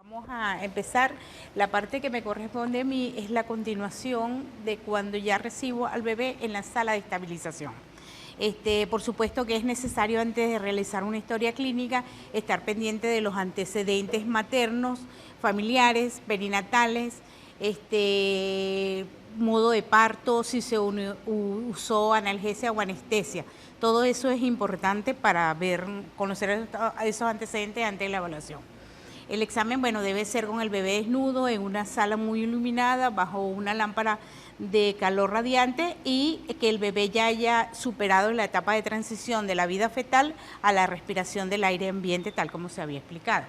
Vamos a empezar. La parte que me corresponde a mí es la continuación de cuando ya recibo al bebé en la sala de estabilización. Por supuesto que es necesario, antes de realizar una historia clínica, estar pendiente de los antecedentes maternos, familiares, perinatales, modo de parto, si se usó analgesia o anestesia. Todo eso es importante para conocer esos antecedentes antes de la evaluación. El examen, debe ser con el bebé desnudo en una sala muy iluminada, bajo una lámpara de calor radiante, y que el bebé ya haya superado la etapa de transición de la vida fetal a la respiración del aire ambiente, tal como se había explicado.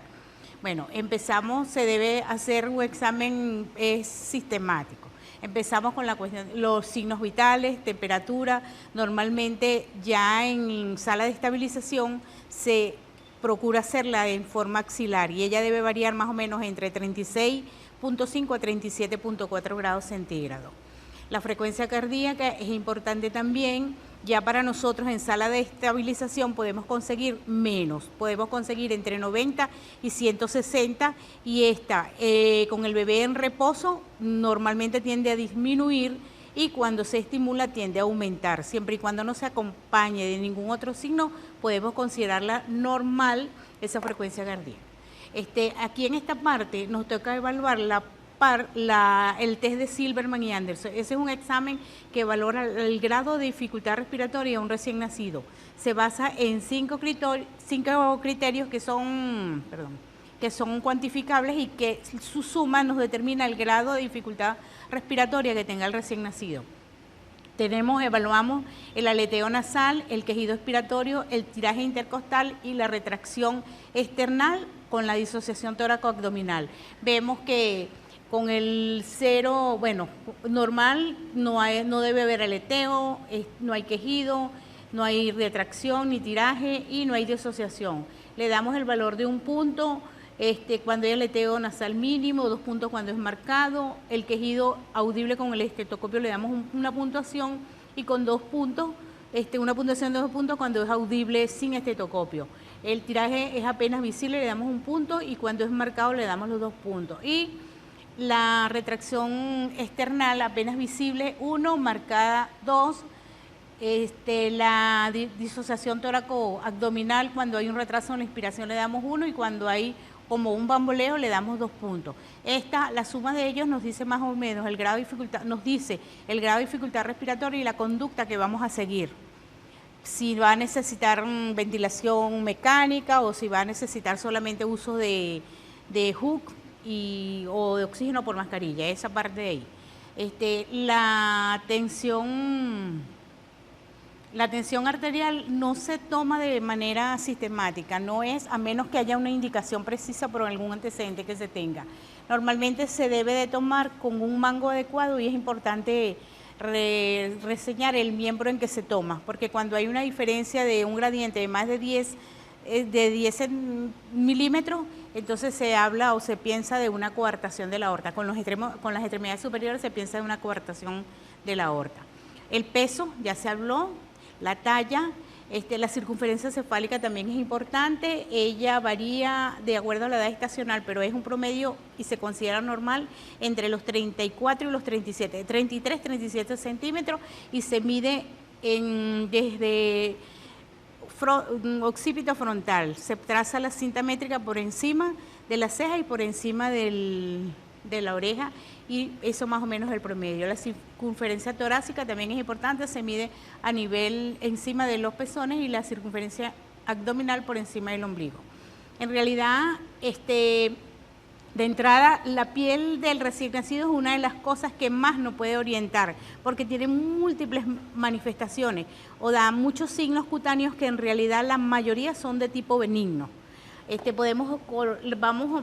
Empezamos, se debe hacer un examen sistemático. Empezamos con la cuestión, los signos vitales, temperatura. Normalmente ya en sala de estabilización se procura hacerla en forma axilar y ella debe variar más o menos entre 36.5 a 37.4 grados centígrados. La frecuencia cardíaca es importante también. Ya para nosotros en sala de estabilización podemos conseguir menos, podemos conseguir entre 90 y 160, y con el bebé en reposo normalmente tiende a disminuir, y cuando se estimula tiende a aumentar. Siempre y cuando no se acompañe de ningún otro signo, podemos considerarla normal esa frecuencia cardíaca. Aquí en esta parte nos toca evaluar el test de Silberman y Anderson. Ese es un examen que valora el grado de dificultad respiratoria a un recién nacido. Se basa en cinco criterios que son cuantificables y que su suma nos determina el grado de dificultad respiratoria que tenga el recién nacido. Evaluamos el aleteo nasal, el quejido expiratorio, el tiraje intercostal y la retracción external con la disociación tóraco-abdominal. Vemos que con el 0, normal, no debe haber aleteo, no hay quejido, no hay retracción ni tiraje y no hay disociación. Le damos el valor de 1 punto cuando hay aleteo nasal mínimo, 2 puntos cuando es marcado. El quejido audible con el estetoscopio le damos una puntuación, y con 2 puntos, una puntuación de 2 puntos cuando es audible sin estetoscopio. El tiraje es apenas visible, le damos 1 punto, y cuando es marcado le damos los 2 puntos. Y la retracción external apenas visible, 1, marcada 2. La disociación tóraco-abdominal, cuando hay un retraso en la inspiración le damos 1, y cuando hay como un bamboleo le damos 2 puntos. La suma de ellos nos dice más o menos el grado de dificultad, respiratoria y la conducta que vamos a seguir. Si va a necesitar ventilación mecánica o si va a necesitar solamente uso de hook o de oxígeno por mascarilla, esa parte de ahí. La tensión arterial no se toma de manera sistemática, no es, a menos que haya una indicación precisa por algún antecedente que se tenga. Normalmente se debe de tomar con un mango adecuado, y es importante reseñar el miembro en que se toma, porque cuando hay una diferencia de un gradiente de más de 10 milímetros, entonces se habla o se piensa de una coartación de la aorta. Con las extremidades superiores se piensa de una coartación de la aorta. El peso, ya se habló. La talla, la circunferencia cefálica también es importante. Ella varía de acuerdo a la edad estacional, pero es un promedio y se considera normal entre los 34 y los 37 centímetros, y se mide desde occipito frontal. Se traza la cinta métrica por encima de la ceja y por encima de la oreja, y eso más o menos es el promedio. La circunferencia torácica también es importante, se mide a nivel encima de los pezones, y la circunferencia abdominal por encima del ombligo. En realidad, de entrada, la piel del recién nacido es una de las cosas que más nos puede orientar, porque tiene múltiples manifestaciones o da muchos signos cutáneos que en realidad la mayoría son de tipo benigno.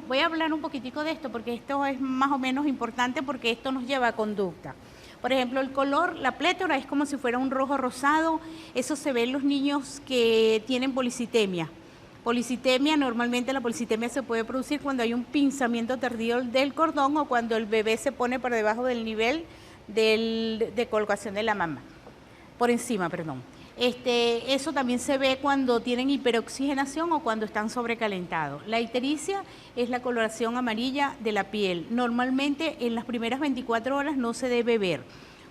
Voy a hablar un poquitico de esto, porque esto es más o menos importante, porque esto nos lleva a conducta. Por ejemplo, el color, la plétora es como si fuera un rojo rosado. Eso se ve en los niños que tienen policitemia. Normalmente la policitemia se puede producir cuando hay un pinzamiento tardío del cordón o cuando el bebé se pone por debajo del nivel de colocación de la mamá. Por encima, perdón. Eso también se ve cuando tienen hiperoxigenación o cuando están sobrecalentados. La ictericia es la coloración amarilla de la piel. Normalmente en las primeras 24 horas no se debe ver.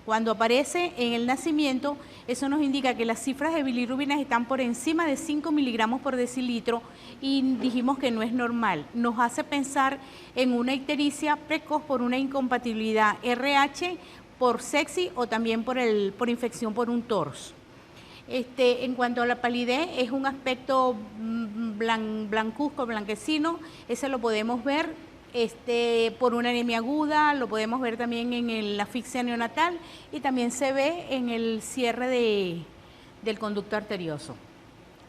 Cuando aparece en el nacimiento, eso nos indica que las cifras de bilirrubinas están por encima de 5 miligramos por decilitro y dijimos que no es normal. Nos hace pensar en una ictericia precoz por una incompatibilidad RH, por sexy o también por infección por un TORS. En cuanto a la palidez, es un aspecto blancuzco, blanquecino, ese lo podemos ver por una anemia aguda, lo podemos ver también en la asfixia neonatal y también se ve en el cierre del conducto arterioso.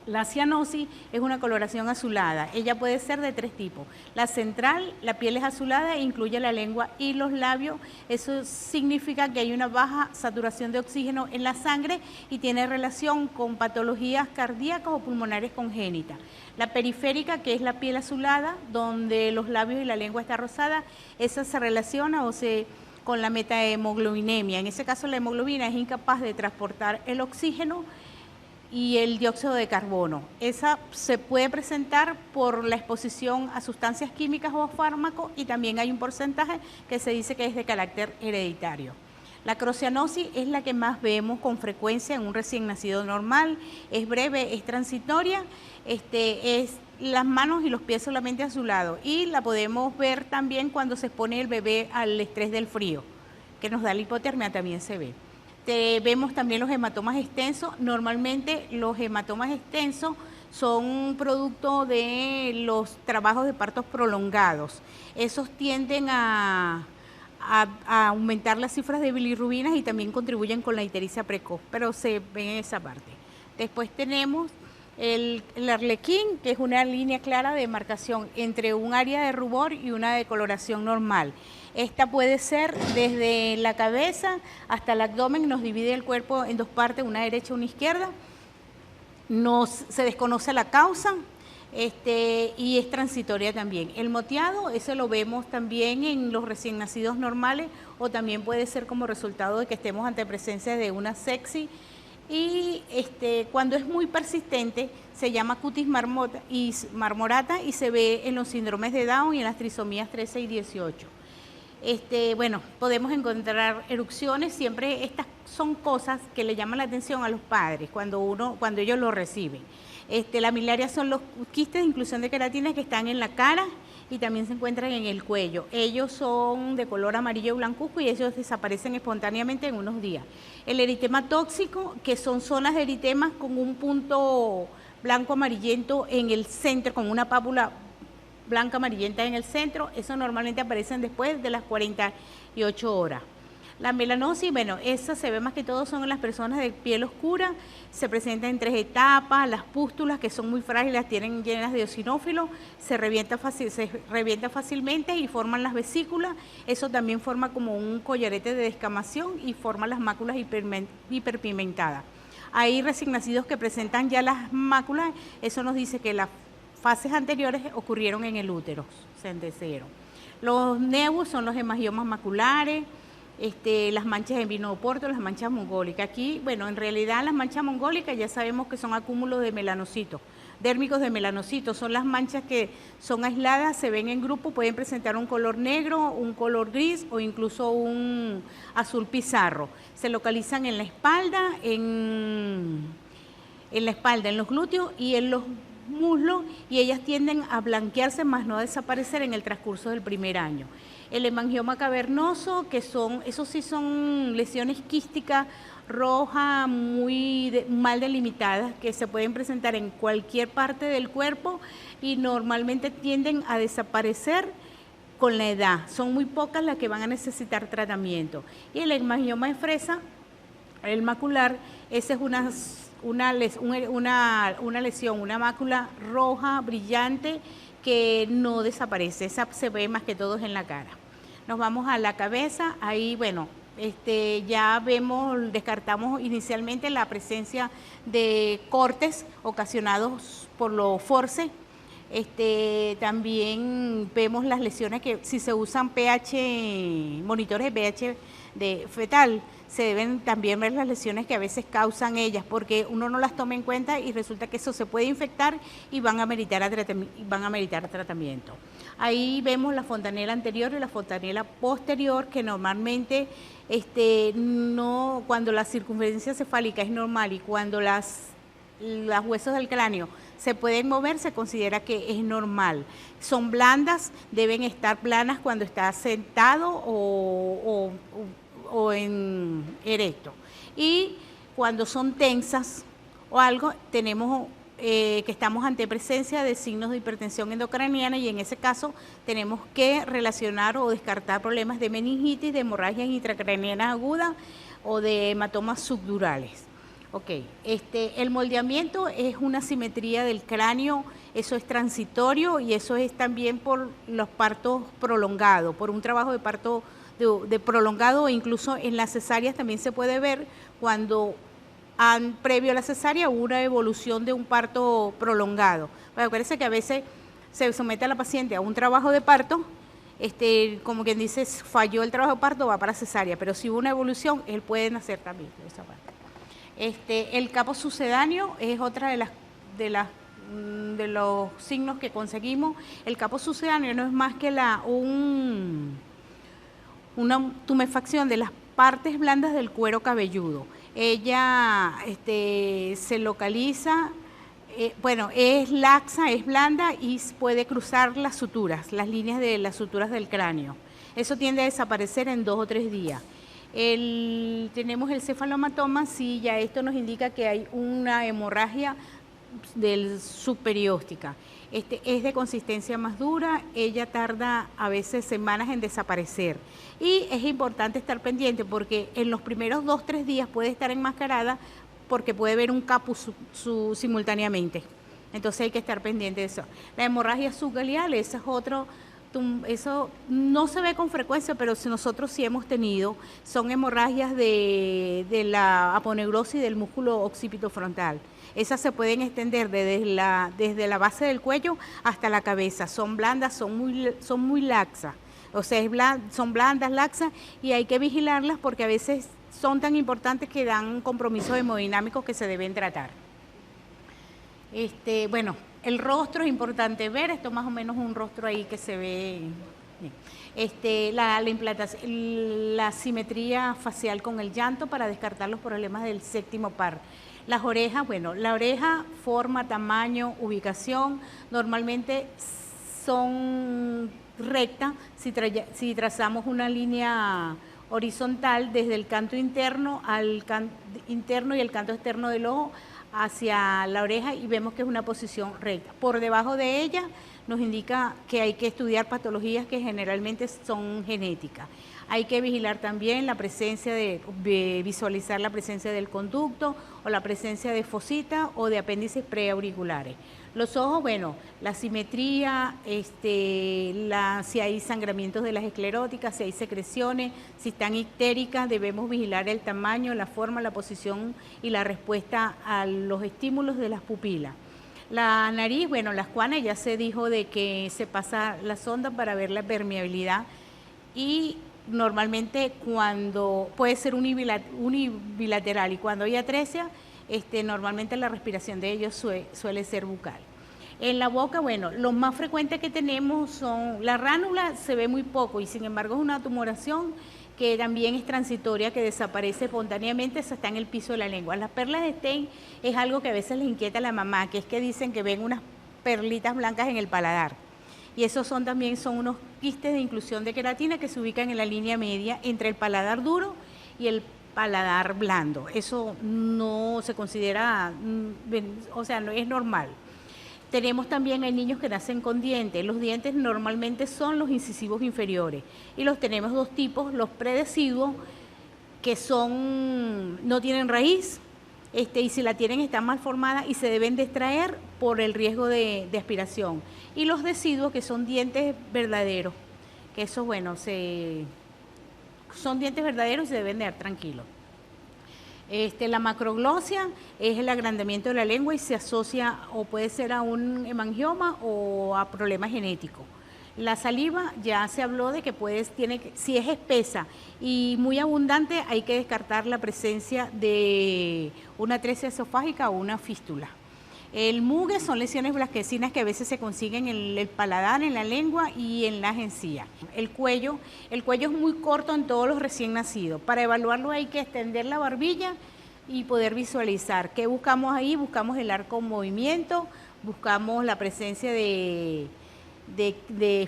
La cianosis es una coloración azulada, ella puede ser de 3 tipos. La central, la piel es azulada e incluye la lengua y los labios, eso significa que hay una baja saturación de oxígeno en la sangre y tiene relación con patologías cardíacas o pulmonares congénitas. La periférica, que es la piel azulada, donde los labios y la lengua está rosada, esa se relaciona con la metahemoglobinemia. En ese caso la hemoglobina es incapaz de transportar el oxígeno y el dióxido de carbono. Esa se puede presentar por la exposición a sustancias químicas o a fármacos y también hay un porcentaje que se dice que es de carácter hereditario. La crocianosis es la que más vemos con frecuencia en un recién nacido normal, es breve, es transitoria, es las manos y los pies solamente azulados y la podemos ver también cuando se expone el bebé al estrés del frío, que nos da la hipotermia, también se ve. Vemos también los hematomas extensos. Normalmente los hematomas extensos son producto de los trabajos de partos prolongados. Esos tienden a aumentar las cifras de bilirrubinas y también contribuyen con la ictericia precoz, pero se ve en esa parte. Después tenemos el arlequín, que es una línea clara de demarcación entre un área de rubor y una de coloración normal. Esta puede ser desde la cabeza hasta el abdomen, nos divide el cuerpo en 2 partes, una derecha y una izquierda. Se desconoce la causa y es transitoria también. El moteado, ese lo vemos también en los recién nacidos normales o también puede ser como resultado de que estemos ante presencia de una sepsis. Y cuando es muy persistente se llama cutis marmorata y se ve en los síndromes de Down y en las trisomías 13 y 18. Bueno, podemos encontrar erupciones, siempre estas son cosas que le llaman la atención a los padres cuando ellos lo reciben. La miliaria son los quistes de inclusión de queratina que están en la cara y también se encuentran en el cuello. Ellos son de color amarillo blancuzco y ellos desaparecen espontáneamente en unos días. El eritema tóxico, que son zonas de eritemas con un punto blanco amarillento en el centro, con una pápula blanca amarillenta en el centro, eso normalmente aparecen después de las 48 horas. La melanosis, bueno, esa se ve más que todo son en las personas de piel oscura, se presenta en 3 etapas, las pústulas que son muy frágiles, las tienen llenas de eosinófilos, se revienta fácilmente y forman las vesículas, eso también forma como un collarete de descamación y forma las máculas hiperpigmentadas. Hay recién nacidos que presentan ya las máculas, eso nos dice que las fases anteriores ocurrieron en el útero, se antecedieron. Los nevus son los hemangiomas maculares, las manchas en vino oporto, las manchas mongólicas. Aquí, bueno, en realidad las manchas mongólicas ya sabemos que son acúmulos de melanocitos, dérmicos de melanocitos, son las manchas que son aisladas, se ven en grupo, pueden presentar un color negro, un color gris o incluso un azul pizarro. Se localizan en la espalda, en los glúteos y en los muslos y ellas tienden a blanquearse más no a desaparecer en el transcurso del primer año. El hemangioma cavernoso, esos sí son lesiones quísticas rojas muy mal delimitadas que se pueden presentar en cualquier parte del cuerpo y normalmente tienden a desaparecer con la edad. Son muy pocas las que van a necesitar tratamiento. Y el hemangioma de fresa, el macular, esa es una lesión, una mácula roja brillante que no desaparece, esa se ve más que todo en la cara. Nos vamos a la cabeza, ahí bueno, ya descartamos inicialmente la presencia de cortes ocasionados por los forces También vemos las lesiones que si se usan pH, monitores de pH de fetal, se deben también ver las lesiones que a veces causan ellas, porque uno no las toma en cuenta y resulta que eso se puede infectar y van a meritar tratamiento. Ahí vemos la fontanela anterior y la fontanela posterior, que normalmente cuando la circunferencia cefálica es normal y cuando los huesos del cráneo se pueden mover, se considera que es normal. Son blandas, deben estar planas cuando está sentado o en erecto. Y cuando son tensas o algo, tenemos que estamos ante presencia de signos de hipertensión endocraniana, y en ese caso tenemos que relacionar o descartar problemas de meningitis, de hemorragias intracranianas agudas o de hematomas subdurales. Ok, el moldeamiento es una simetría del cráneo, eso es transitorio y eso es también por los partos prolongados, por un trabajo de parto de prolongado, o incluso en las cesáreas también se puede ver cuando previo a la cesárea hubo una evolución de un parto prolongado. Pero parece que a veces se somete a la paciente a un trabajo de parto, como quien dice, falló el trabajo de parto, va para cesárea, pero si hubo una evolución, él puede nacer también de esa parte. El capo sucedáneo es otra de los signos que conseguimos. El capo sucedáneo no es más que una tumefacción de las partes blandas del cuero cabelludo. Ella se localiza, es laxa, es blanda y puede cruzar las suturas, las líneas de las suturas del cráneo. Eso tiende a desaparecer en 2 o 3 días. Tenemos el cefalomatoma, sí, ya esto nos indica que hay una hemorragia subperióstica. Es de consistencia más dura, ella tarda a veces semanas en desaparecer. Y es importante estar pendiente porque en los primeros 2 o 3 días puede estar enmascarada porque puede ver un capo simultáneamente. Entonces hay que estar pendiente de eso. La hemorragia subgaleal, ese es otro. Eso no se ve con frecuencia, pero nosotros sí hemos tenido, son hemorragias de la aponeurosis del músculo occipito frontal. Esas se pueden extender desde la base del cuello hasta la cabeza. Son blandas, son muy laxas. O sea, son blandas, laxas, y hay que vigilarlas porque a veces son tan importantes que dan compromisos hemodinámicos que se deben tratar. Bueno, el rostro es importante ver, esto más o menos un rostro ahí que se ve bien. La implantación, la simetría facial con el llanto para descartar los problemas del séptimo par. Las orejas, bueno, la oreja, forma, tamaño, ubicación, normalmente son rectas si trazamos una línea horizontal desde el canto interno interno y el canto externo del ojo hacia la oreja, y vemos que es una posición recta. Por debajo de ella nos indica que hay que estudiar patologías que generalmente son genéticas. Hay que vigilar también la presencia visualizar la presencia del conducto o la presencia de fosita o de apéndices preauriculares. Los ojos, bueno, la simetría, si hay sangramientos de las escleróticas, si hay secreciones, si están ictéricas, debemos vigilar el tamaño, la forma, la posición y la respuesta a los estímulos de las pupilas. La nariz, bueno, las cuanas, ya se dijo de que se pasa la sonda para ver la permeabilidad, y normalmente cuando puede ser unibilateral, y cuando hay atresia, normalmente la respiración de ellos suele ser bucal. En la boca, bueno, lo más frecuente que tenemos son la ránula, se ve muy poco y sin embargo es una tumoración que también es transitoria, que desaparece espontáneamente, esa está en el piso de la lengua. Las perlas de Stein es algo que a veces les inquieta a la mamá, que es que dicen que ven unas perlitas blancas en el paladar. Y esos también son unos quistes de inclusión de queratina que se ubican en la línea media entre el paladar duro y el paladar blando. Eso no se considera, o sea, no es normal. Tenemos también, hay niños que nacen con dientes. Los dientes normalmente son los incisivos inferiores y los tenemos 2 tipos: los predeciduos, que no tienen raíz, y si la tienen está mal formada y se deben de extraer por el riesgo de aspiración, y los deciduos, que son dientes verdaderos, que eso, bueno, son dientes verdaderos y se deben de dar tranquilos. La macroglosia es el agrandamiento de la lengua y se asocia o puede ser a un hemangioma o a problemas genéticos. La saliva ya se habló de que si es espesa y muy abundante, hay que descartar la presencia de una atresia esofágica o una fístula. El mugue son lesiones blanquecinas que a veces se consiguen en el paladar, en la lengua y en las encías. El cuello es muy corto en todos los recién nacidos. Para evaluarlo hay que extender la barbilla y poder visualizar. ¿Qué buscamos ahí? Buscamos el arco en movimiento, buscamos la presencia de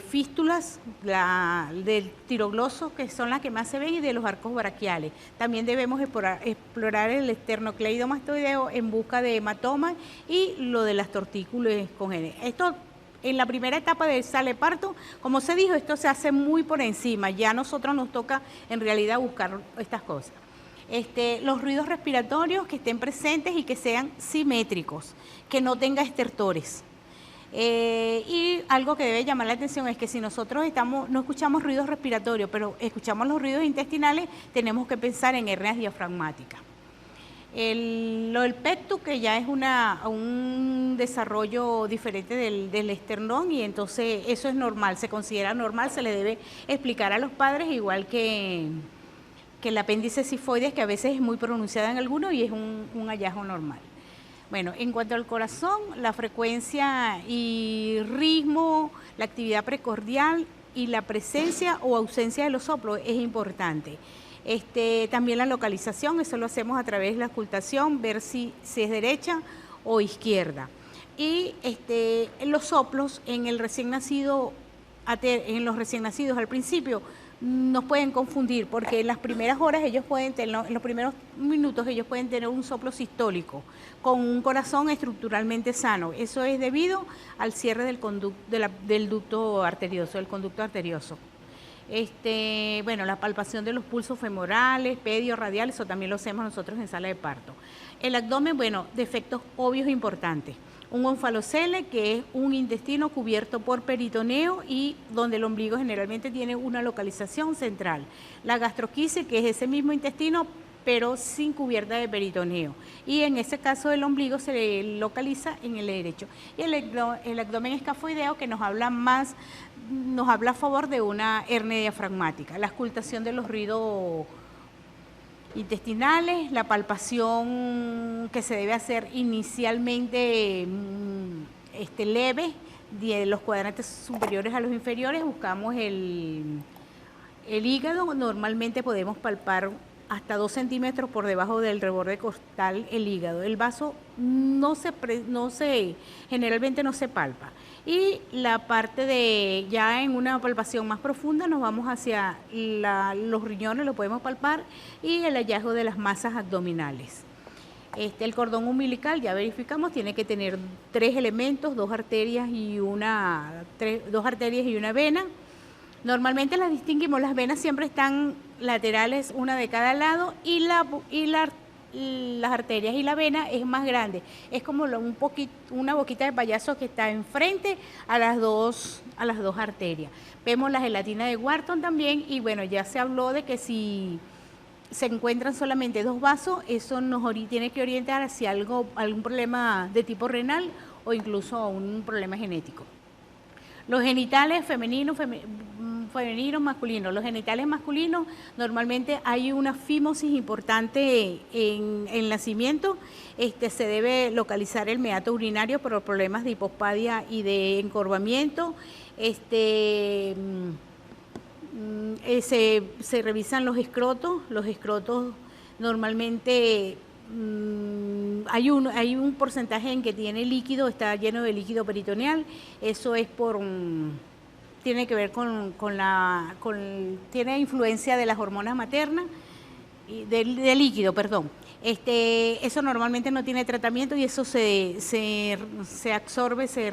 fístulas, del tirogloso, que son las que más se ven, y de los arcos braquiales. También debemos explorar el esternocleidomastoideo en busca de hematomas y lo de las tortícolas congénitas. Esto en la primera etapa del sale-parto, como se dijo, esto se hace muy por encima, ya a nosotros nos toca en realidad buscar estas cosas. Los ruidos respiratorios que estén presentes y que sean simétricos, que no tenga estertores. Y algo que debe llamar la atención es que si nosotros no escuchamos ruidos respiratorios, pero escuchamos los ruidos intestinales, tenemos que pensar en hernias diafragmáticas. Lo del pectus, que ya es un desarrollo diferente del esternón, y entonces eso es normal, se considera normal, se le debe explicar a los padres, igual que el apéndice cifoides, que a veces es muy pronunciada en algunos y es un hallazgo normal. Bueno, en cuanto al corazón, la frecuencia y ritmo, la actividad precordial y la presencia o ausencia de los soplos es importante. También la localización, eso lo hacemos a través de la auscultación, ver si es derecha o izquierda. Y los soplos en los recién nacidos al principio nos pueden confundir, porque en las primeras horas en los primeros minutos ellos pueden tener un soplo sistólico con un corazón estructuralmente sano. Eso es debido al cierre del ducto arterioso, del conducto arterioso. La palpación de los pulsos femorales, pedio, radial, eso también lo hacemos nosotros en sala de parto. El abdomen, defectos obvios importantes. Un onfalocele, que es un intestino cubierto por peritoneo y donde el ombligo generalmente tiene una localización central. La gastroquise, que es ese mismo intestino, pero sin cubierta de peritoneo. Y en ese caso el ombligo se localiza en el derecho. Y el abdomen escafoideo, que nos habla a favor de una hernia diafragmática. La auscultación de los ruidos intestinales, la palpación que se debe hacer inicialmente leve, de los cuadrantes superiores a los inferiores. Buscamos el hígado. Normalmente podemos palpar hasta 2 centímetros por debajo del reborde costal el hígado. El vaso generalmente no se palpa. Y la parte ya en una palpación más profunda nos vamos hacia los riñones, lo podemos palpar, y el hallazgo de las masas abdominales. El cordón umbilical, ya verificamos, tiene que tener 3 elementos, 2 arterias y una vena. Normalmente las distinguimos, las venas siempre están laterales, una de cada lado, y las arterias, y la vena es más grande. Es como una boquita de payaso que está enfrente a las dos arterias. Vemos la gelatina de Wharton también, y ya se habló de que si se encuentran solamente 2 vasos, eso nos tiene que orientar hacia algún problema de tipo renal o incluso a un problema genético. Los genitales femeninos, masculinos. Los genitales masculinos, normalmente hay una fimosis importante en el nacimiento. Se debe localizar el meato urinario por problemas de hipospadia y de encorvamiento. Se revisan los escrotos. Los escrotos normalmente hay un porcentaje en que tiene líquido, está lleno de líquido peritoneal. Eso es tiene que ver tiene influencia de las hormonas maternas, de líquido, perdón. Eso normalmente no tiene tratamiento y eso se absorbe, se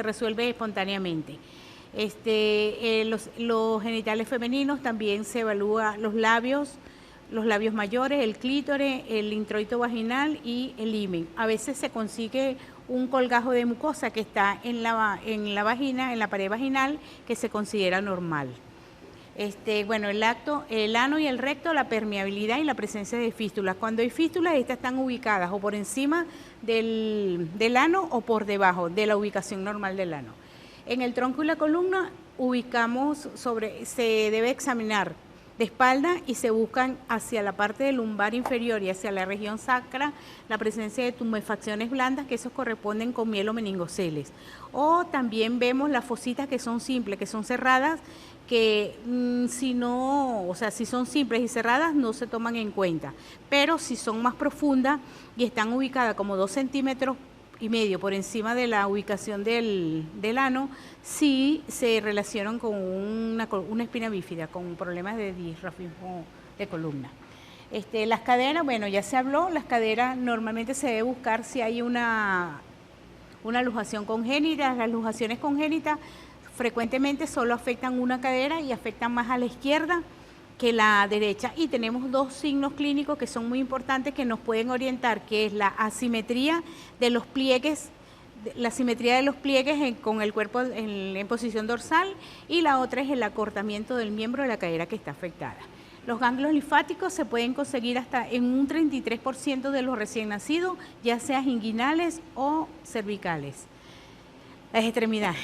resuelve espontáneamente. Los genitales femeninos también se evalúa los labios mayores, el clítore, el introito vaginal y el himen. A veces se consigue un colgajo de mucosa que está en la vagina, en la pared vaginal, que se considera normal. Bueno, el ano y el recto, la permeabilidad y la presencia de fístulas. Cuando hay fístulas, estas están ubicadas o por encima del ano o por debajo de la ubicación normal del ano. En el tronco y la columna se debe examinar de espalda y se buscan hacia la parte del lumbar inferior y hacia la región sacra la presencia de tumefacciones blandas, que esos corresponden con mielomeningoceles. O también vemos las fositas que son simples, que son cerradas, que si son simples y cerradas no se toman en cuenta, pero si son más profundas y están ubicadas como 2,5 centímetros por encima de la ubicación del ano, sí se relacionan con una espina bífida, con problemas de disrafismo de columna. Las caderas, bueno, ya se habló, las caderas normalmente se debe buscar si hay una luxación congénita. Las luxaciones congénitas frecuentemente solo afectan una cadera y afectan más a la izquierda que la derecha, y tenemos 2 signos clínicos que son muy importantes que nos pueden orientar, que es la asimetría de los pliegues, con el cuerpo en posición dorsal, y la otra es el acortamiento del miembro de la cadera que está afectada. Los ganglios linfáticos se pueden conseguir hasta en un 33% de los recién nacidos, ya sea inguinales o cervicales. Las extremidades.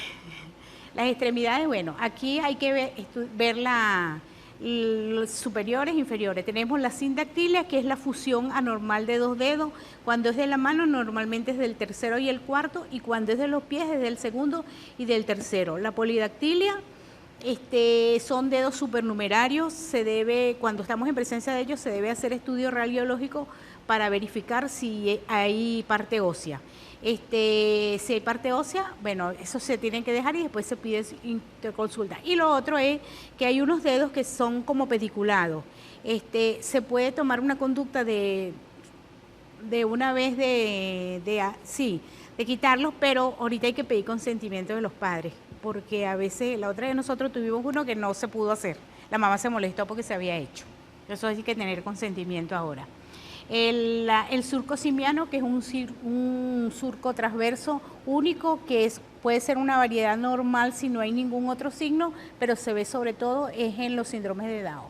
Las extremidades, bueno, aquí hay que ver los superiores e inferiores. Tenemos la sindactilia, que es la fusión anormal de 2 dedos. Cuando es de la mano, normalmente es del tercero y el cuarto, y cuando es de los pies, es del segundo y del tercero. La polidactilia, son dedos supernumerarios. Cuando estamos en presencia de ellos, se debe hacer estudio radiológico para verificar si hay parte ósea. Si hay parte ósea, bueno, eso se tiene que dejar y después se pide interconsulta. Y lo otro es que hay unos dedos que son como pediculados. Se puede tomar una conducta de una vez de quitarlos, pero ahorita hay que pedir consentimiento de los padres, porque a veces, la otra vez nosotros tuvimos uno que no se pudo hacer. La mamá se molestó porque se había hecho. Eso hay que tener consentimiento ahora. El surco simiano, que es un surco transverso único, que puede ser una variedad normal si no hay ningún otro signo, pero se ve sobre todo es en los síndromes de Down.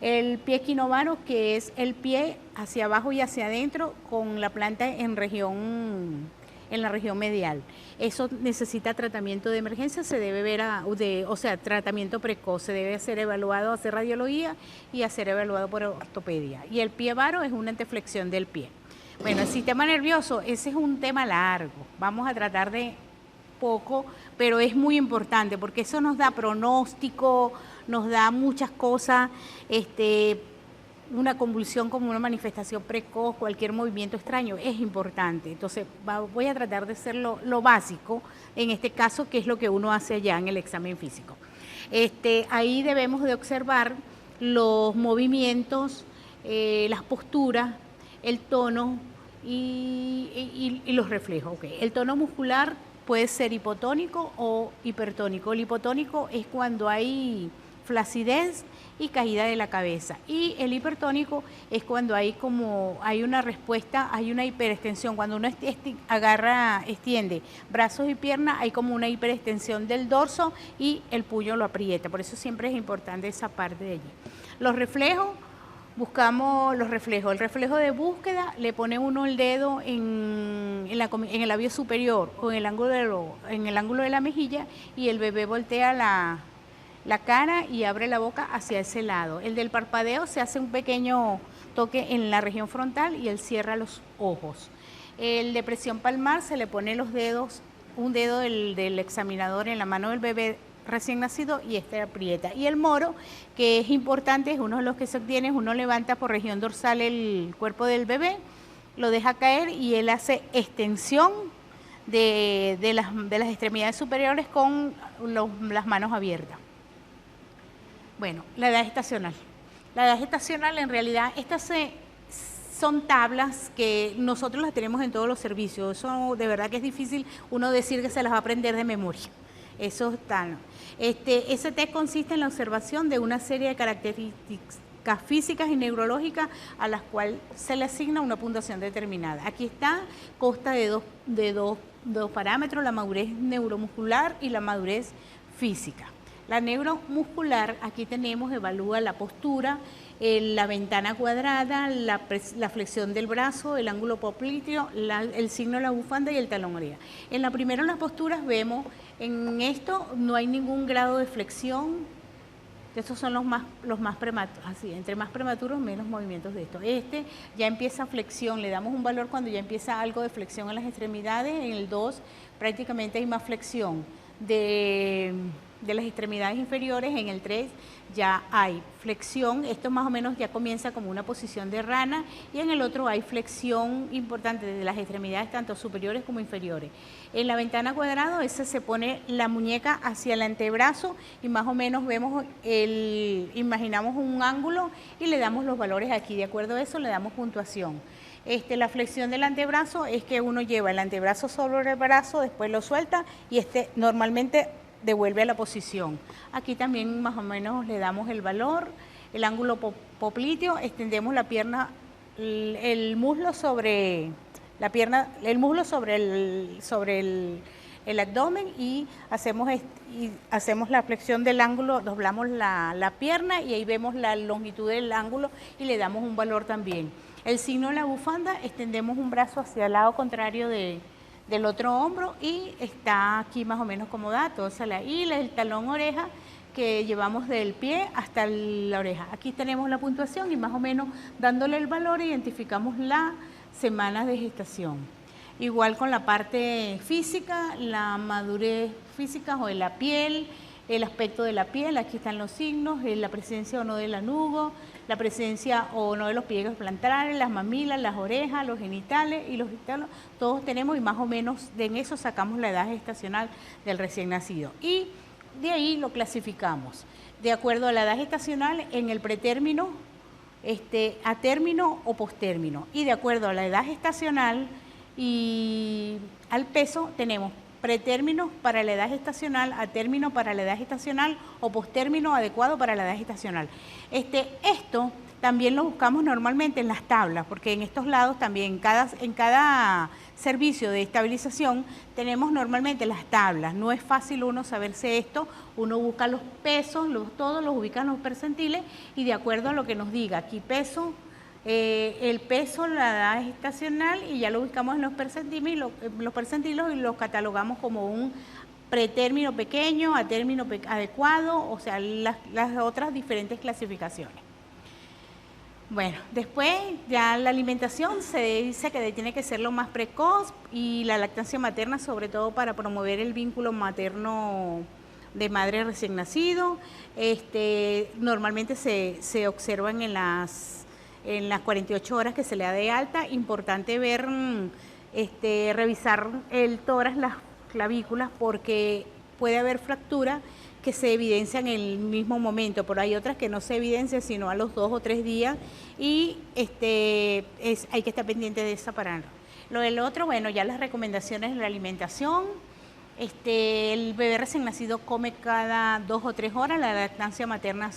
El pie equinovaro, que es el pie hacia abajo y hacia adentro con la planta en la región medial. Eso necesita tratamiento de emergencia, se debe ver, tratamiento precoz, se debe ser evaluado, hacer radiología y hacer evaluado por ortopedia. Y el pie varo es una anteflexión del pie. Bueno, el sistema nervioso, ese es un tema largo, vamos a tratar de poco, pero es muy importante porque eso nos da pronóstico, nos da muchas cosas, una convulsión como una manifestación precoz, cualquier movimiento extraño, es importante. Entonces voy a tratar de hacer lo básico, en este caso, que es lo que uno hace allá en el examen físico. Ahí debemos de observar los movimientos, las posturas, el tono y los reflejos. Okay. El tono muscular puede ser hipotónico o hipertónico. El hipotónico es cuando hay flacidez y caída de la cabeza, y el hipertónico es cuando hay una respuesta, hay una hiperextensión. Cuando uno extiende brazos y piernas, hay como una hiperextensión del dorso y el puño lo aprieta. Por eso siempre es importante esa parte de allí. Los reflejos, buscamos los reflejos. El reflejo de búsqueda, le pone uno el dedo en el labio superior o en el ángulo de la mejilla, y el bebé voltea la cara y abre la boca hacia ese lado. El del parpadeo, se hace un pequeño toque en la región frontal y él cierra los ojos. El de presión palmar, se le pone un dedo del examinador en la mano del bebé recién nacido y aprieta. Y el moro, que es importante, es uno de los que se obtiene, uno levanta por región dorsal el cuerpo del bebé, lo deja caer y él hace extensión de las extremidades superiores con las manos abiertas. Bueno, la edad gestacional. La edad gestacional, en realidad, estas son tablas que nosotros las tenemos en todos los servicios. Eso de verdad que es difícil uno decir que se las va a aprender de memoria. Eso está. Ese test consiste en la observación de una serie de características físicas y neurológicas a las cuales se le asigna una puntuación determinada. Aquí está, consta de dos parámetros, la madurez neuromuscular y la madurez física. La neuromuscular, aquí tenemos, evalúa la postura, la ventana cuadrada, la flexión del brazo, el ángulo popliteo, el signo de la bufanda y el talón oreja. En la primera, en las posturas, vemos, en esto no hay ningún grado de flexión. Estos son los más prematuros, así, entre más prematuros, menos movimientos de esto. Este ya empieza flexión, le damos un valor cuando ya empieza algo de flexión en las extremidades. En el 2 prácticamente hay más flexión de las extremidades inferiores. En el 3 ya hay flexión, esto más o menos ya comienza como una posición de rana, y en el otro hay flexión importante de las extremidades tanto superiores como inferiores. En la ventana cuadrado, esa se pone la muñeca hacia el antebrazo y más o menos vemos imaginamos un ángulo y le damos los valores aquí. De acuerdo a eso le damos puntuación. La flexión del antebrazo es que uno lleva el antebrazo sobre el brazo, después lo suelta y normalmente devuelve a la posición. Aquí también más o menos le damos el valor, el ángulo popliteo, extendemos la pierna, el muslo sobre la pierna, el muslo sobre el abdomen y hacemos la flexión del ángulo, doblamos la pierna y ahí vemos la longitud del ángulo y le damos un valor también. El signo de la bufanda, extendemos un brazo hacia el lado contrario del otro hombro y está aquí más o menos como dato, o sea, el talón oreja que llevamos del pie hasta la oreja. Aquí tenemos la puntuación y más o menos dándole el valor identificamos las semanas de gestación. Igual con la parte física, la madurez física o de la piel, el aspecto de la piel, aquí están los signos, la presencia o no del lanugo, la presencia o no de los pliegues plantares, las mamilas, las orejas, los genitales y los genitales, todos tenemos y más o menos en eso sacamos la edad gestacional del recién nacido. Y de ahí lo clasificamos, de acuerdo a la edad gestacional en el pretérmino, a término o postérmino. Y de acuerdo a la edad gestacional y al peso tenemos pretérmino para la edad gestacional, a término para la edad gestacional o postérmino adecuado para la edad gestacional. Esto también lo buscamos normalmente en las tablas, porque en estos lados también, en cada servicio de estabilización, tenemos normalmente las tablas. No es fácil uno saberse esto, uno busca los pesos, todos los ubica en los percentiles y de acuerdo a lo que nos diga, aquí peso, el peso, la edad gestacional y ya lo ubicamos en los percentiles y los catalogamos como un pretérmino pequeño, a término adecuado, o sea, las otras diferentes clasificaciones. Bueno, después ya la alimentación se dice que tiene que ser lo más precoz y la lactancia materna sobre todo para promover el vínculo materno de madre recién nacido. Normalmente se observan en las 48 horas que se le da de alta. Importante ver, revisar el tórax, las clavículas, porque puede haber fractura que se evidencian en el mismo momento, pero hay otras que no se evidencian sino a los 2 o 3 días y hay que estar pendiente de esa para lo del otro. Bueno, ya las recomendaciones de la alimentación. El bebé recién nacido come cada 2 o 3 horas, la lactancia materna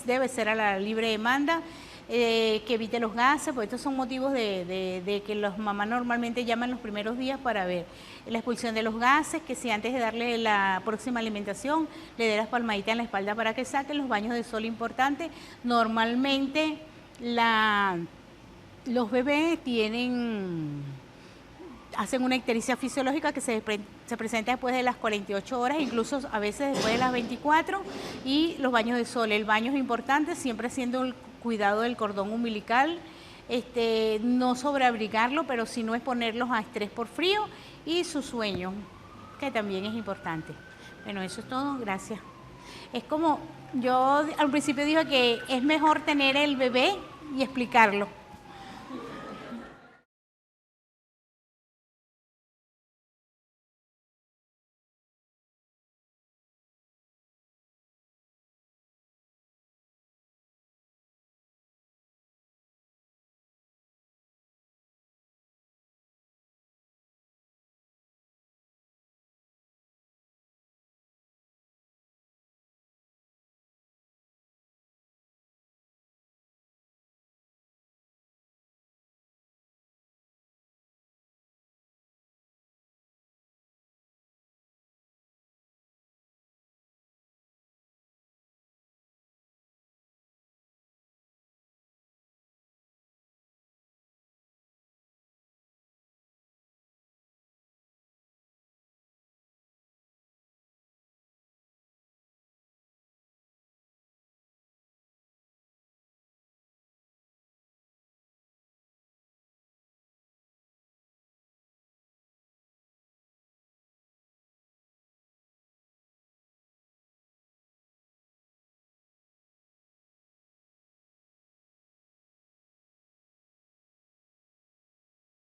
debe ser a la libre demanda. Que evite los gases, porque estos son motivos de que las mamás normalmente llaman los primeros días para ver la expulsión de los gases, que si antes de darle la próxima alimentación le dé las palmaditas en la espalda para que saque, los baños de sol importantes. Normalmente los bebés hacen una ictericia fisiológica que se presenta después de las 48 horas, incluso a veces después de las 24, y los baños de sol. El baño es importante, siempre haciendo el cuidado del cordón umbilical, no sobreabrigarlo, pero si no exponerlos a estrés por frío, y su sueño, que también es importante. Bueno, eso es todo, gracias. Es como yo al principio dije que es mejor tener el bebé y explicarlo,